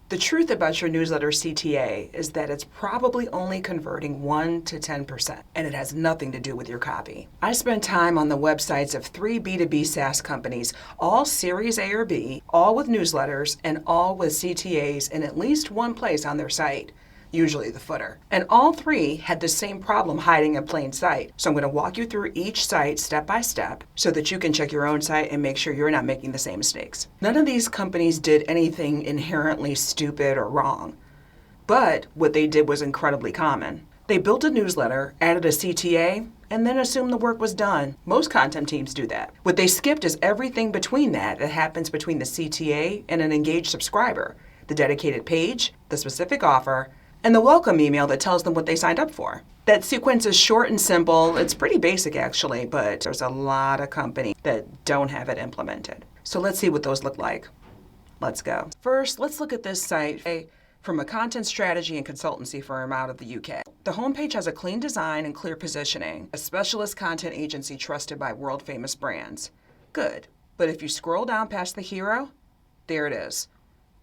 The truth about your newsletter CTA is that it's probably only converting 1 to 10%, and it has nothing to do with your copy. I spent time on the websites of 3 B2B SaaS companies, all Series A or B, all with newsletters, and all with CTAs in at least one place on their site, usually the footer. And all 3 had the same problem hiding in plain sight. So I'm going to walk you through each site step by step so that you can check your own site and make sure you're not making the same mistakes. None of these companies did anything inherently stupid or wrong, but what they did was incredibly common. They built a newsletter, added a CTA, and then assumed the work was done. Most content teams do that. What they skipped is everything between that happens between the CTA and an engaged subscriber, the dedicated page, the specific offer, and the welcome email that tells them what they signed up for. That sequence is short and simple. It's pretty basic actually, but there's a lot of companies that don't have it implemented. So let's see what those look like. Let's go. First, let's look at this site from a content strategy and consultancy firm out of the UK. The homepage has a clean design and clear positioning, a specialist content agency trusted by world-famous brands. Good. But if you scroll down past the hero, there it is.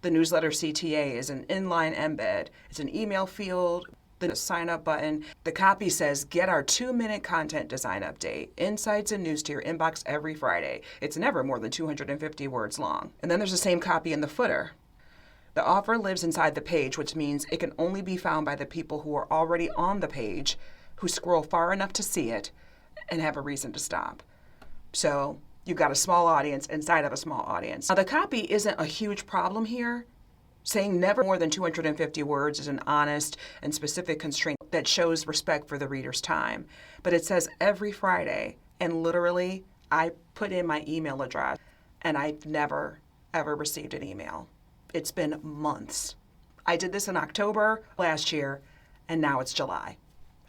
The newsletter CTA is an inline embed. It's an email field, the sign up button. The copy says, get our 2-minute content design update, insights and news to your inbox every Friday. It's never more than 250 words long. And then there's the same copy in the footer. The offer lives inside the page, which means it can only be found by the people who are already on the page, who scroll far enough to see it and have a reason to stop. So you've got a small audience inside of a small audience. Now, the copy isn't a huge problem here. Saying never more than 250 words is an honest and specific constraint that shows respect for the reader's time. But it says every Friday, and literally, I put in my email address, and I've never, ever received an email. It's been months. I did this in October last year, and now it's July.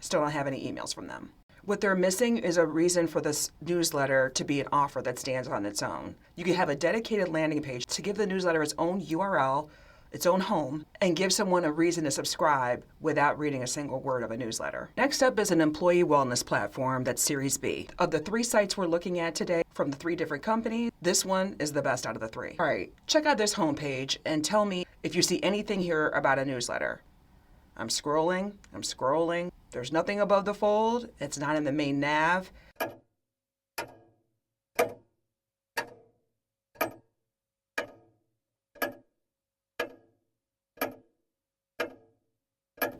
Still don't have any emails from them. What they're missing is a reason for this newsletter to be an offer that stands on its own. You can have a dedicated landing page to give the newsletter its own URL, its own home, and give someone a reason to subscribe without reading a single word of a newsletter. Next up is an employee wellness platform that's Series B. Of the 3 sites we're looking at today from the 3 different companies, this one is the best out of the 3. All right, check out this homepage and tell me if you see anything here about a newsletter. I'm scrolling. There's nothing above the fold. It's not in the main nav.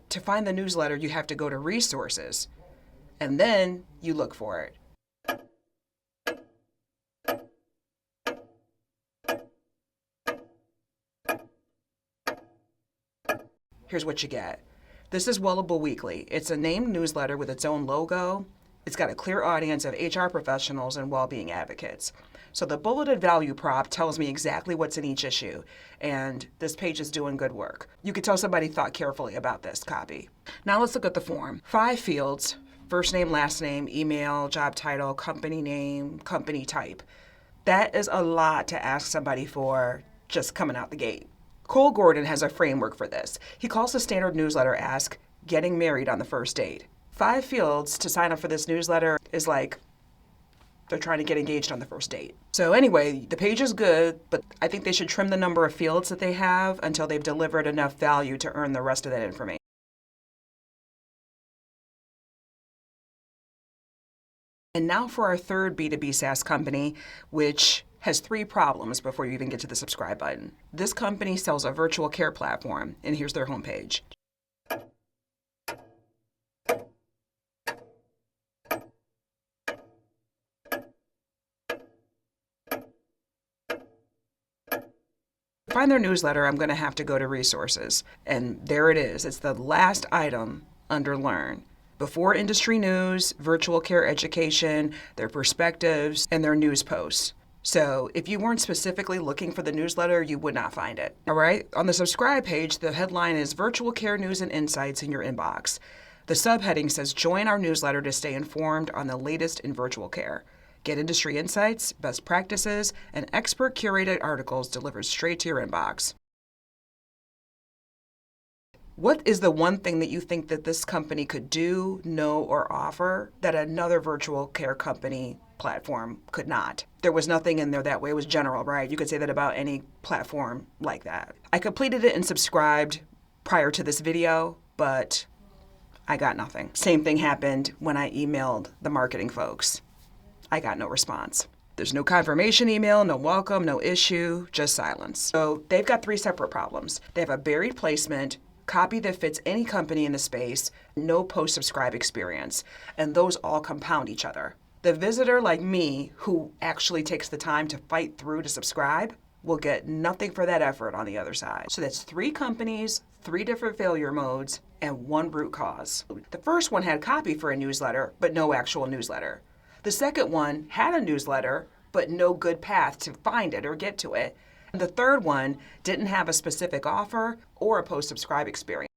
To find the newsletter, you have to go to resources, and then you look for it. Here's what you get. This is Wellable Weekly. It's a named newsletter with its own logo. It's got a clear audience of HR professionals and well-being advocates. So the bulleted value prop tells me exactly what's in each issue, and this page is doing good work. You could tell somebody thought carefully about this copy. Now let's look at the form. 5 fields: first name, last name, email, job title, company name, company type. That is a lot to ask somebody for just coming out the gate. Cole Gordon has a framework for this. He calls the standard newsletter ask, getting married on the first date. 5 fields to sign up for this newsletter is like they're trying to get engaged on the first date. So anyway, the page is good, but I think they should trim the number of fields that they have until they've delivered enough value to earn the rest of that information. And now for our third B2B SaaS company, which has 3 problems before you even get to the subscribe button. This company sells a virtual care platform, and here's their homepage. To find their newsletter, I'm going to have to go to resources, and there it is. It's the last item under Learn. Before industry news, virtual care education, their perspectives, and their news posts. So if you weren't specifically looking for the newsletter, you would not find it. All right, on the subscribe page, the headline is Virtual Care News and Insights in Your Inbox. The subheading says, join our newsletter to stay informed on the latest in virtual care. Get industry insights, best practices, and expert curated articles delivered straight to your inbox. What is the one thing that you think that this company could do, know, or offer that another virtual care company platform could not? There was nothing in there that way. It was general, right? You could say that about any platform like that. I completed it and subscribed prior to this video, but I got nothing. Same thing happened when I emailed the marketing folks. I got no response. There's no confirmation email, no welcome, no issue, just silence. So they've got 3 separate problems. They have a buried placement, copy that fits any company in the space, no post-subscribe experience, and those all compound each other. The visitor like me, who actually takes the time to fight through to subscribe, will get nothing for that effort on the other side. So that's 3 companies, 3 different failure modes, and 1 root cause. The first one had copy for a newsletter, but no actual newsletter. The second one had a newsletter, but no good path to find it or get to it. And the third one didn't have a specific offer or a post-subscribe experience.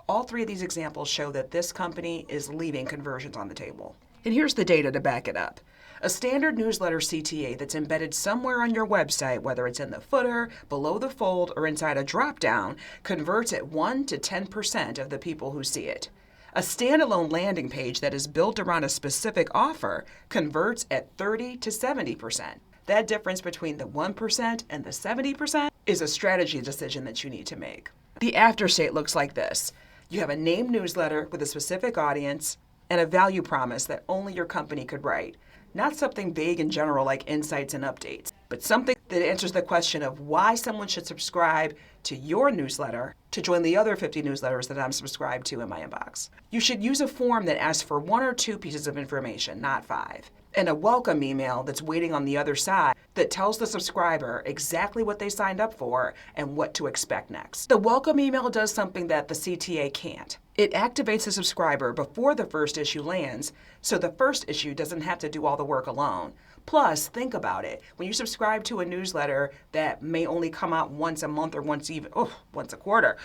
All 3 of these examples show that this company is leaving conversions on the table. And here's the data to back it up. A standard newsletter CTA that's embedded somewhere on your website, whether it's in the footer, below the fold, or inside a drop-down, converts at 1 to 10% of the people who see it. A standalone landing page that is built around a specific offer converts at 30 to 70%. That difference between the 1% and the 70% is a strategy decision that you need to make. The after state looks like this. You have a named newsletter with a specific audience and a value promise that only your company could write. Not something vague and general like insights and updates, but something that answers the question of why someone should subscribe to your newsletter to join the other 50 newsletters that I'm subscribed to in my inbox. You should use a form that asks for 1 or 2 pieces of information, not 5. And a welcome email that's waiting on the other side that tells the subscriber exactly what they signed up for and what to expect next. The welcome email does something that the CTA can't. It activates the subscriber before the first issue lands, so the first issue doesn't have to do all the work alone. Plus, think about it. When you subscribe to a newsletter that may only come out once a month or once a quarter,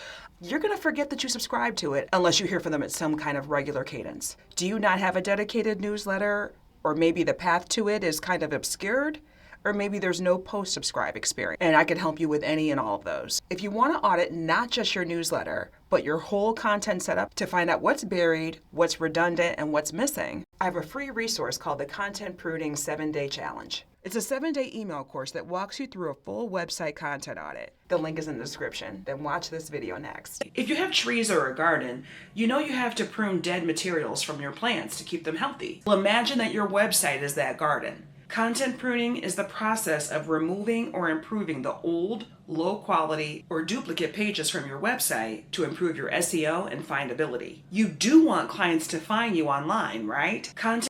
you're going to forget that you subscribe to it unless you hear from them at some kind of regular cadence. Do you not have a dedicated newsletter? Or maybe the path to it is kind of obscured? Or maybe there's no post-subscribe experience, and I can help you with any and all of those. If you want to audit not just your newsletter, but your whole content setup to find out what's buried, what's redundant, and what's missing, I have a free resource called the Content Pruning 7-Day Challenge. It's a 7-day email course that walks you through a full website content audit. The link is in the description. Then watch this video next. If you have trees or a garden, you know you have to prune dead materials from your plants to keep them healthy. Well, imagine that your website is that garden. Content pruning is the process of removing or improving the old, low quality, or duplicate pages from your website to improve your SEO and findability. You do want clients to find you online, right? Content